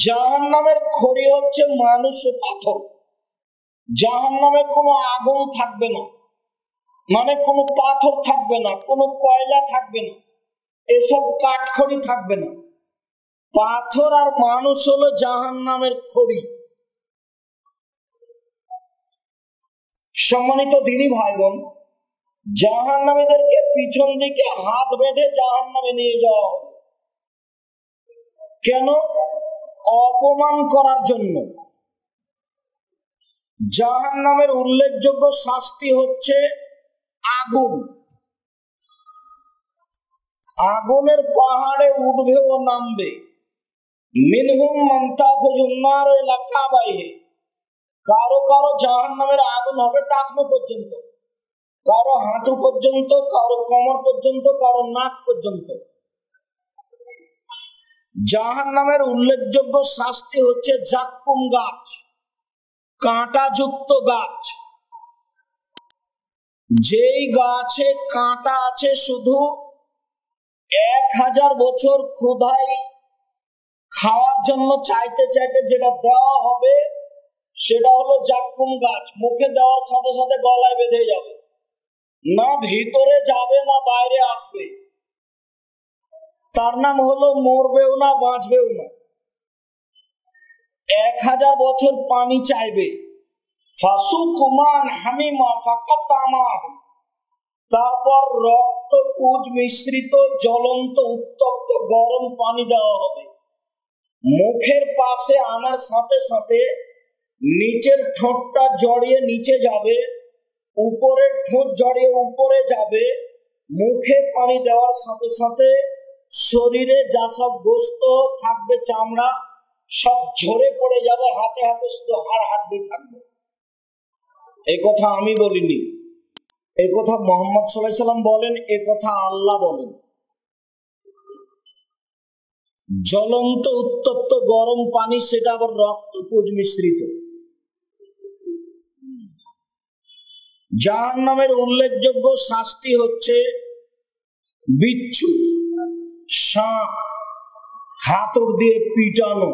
জাহান্নামের খড়ি হচ্ছে মানুষ ও পাথর। জাহান্নামে কোনো আগুন থাকবে না, মানে কোনো পাথর থাকবে না, কোনো কয়লা থাকবে না, এসব কাঠখড়ি থাকবে না। পাথর আর মানুষ হলো জাহান্নামের খড়ি। সম্মানিত দিনী ভাই বোন, জাহান্নামীদেরকে পিছন দিকে হাত বেঁধে জাহান্নামে নিয়ে যাওয়া হবে। কেন? অপমান করার জন্য। জাহান্নামের উল্লেখযোগ্য শাস্তি হচ্ছে আগুন। আগুনের পাহাড়ে উঠবে ও নামবে। মিনহুম মান তাখুযুন নার ইলা কাবাইহি। কারো কারো জাহান্নামের আগুন হবে টাকনো পর্যন্ত, কারো হাঁটু পর্যন্ত, কারো কোমর পর্যন্ত, কারো নাক পর্যন্ত। জাহান্নামের উল্লেখযোগ্য শাস্তি হচ্ছে জাক্কুম গাছ, কাঁটাযুক্ত গাছ। যেই গাছে কাঁটা আছে শুধু 1000 বছর ক্ষুধায় খাওয়ার জন্য চাইতে চাইতে যেটা দেওয়া হবে সেটা হলো জাক্কুম গাছ। মুখে দেওয়ার সাথে সাথে গলায় বেঁধে যাবে, না ভিতরে যাবে না বাইরে আসবে। তার নাম হলো মরবেও না বাঁচবেও না। 1000 বছর পানি চাইবে। ফাসুকুমান হামিমা ফাকাতামান। তারপর রক্ত পুজ মিশ্রিত জ্বলন্ত উত্তপ্ত গরম পানি দেওয়া হবে। মুখের পাশে আনার সাথে সাথে নিচের ঠোঁটটা জড়িয়ে নিচে যাবে, উপরের ঠোঁট জড়িয়ে উপরে যাবে। মুখে পানি দেওয়ার সাথে সাথে শরীরে যা সব গোস্ত থাকবে, চামড়া সব ঝরে পড়ে যাবে, হাতে হাতে শুধু হাড় হাড্ডি থাকবে। এই কথা আমি বলিনি, এই কথা মুহাম্মদ সাল্লাল্লাহু আলাইহি সাল্লাম বলেন, এই কথা আল্লাহ বলেন। জ্বলন্ত উত্তপ্ত গরম পানি, সেটা আবার রক্তপুঞ্জ মিশ্রিত। জাহান্নামের উল্লেখযোগ্য শাস্তি হচ্ছে বিচ্ছু, সাপ, হাতুড় দিয়ে পিটানো।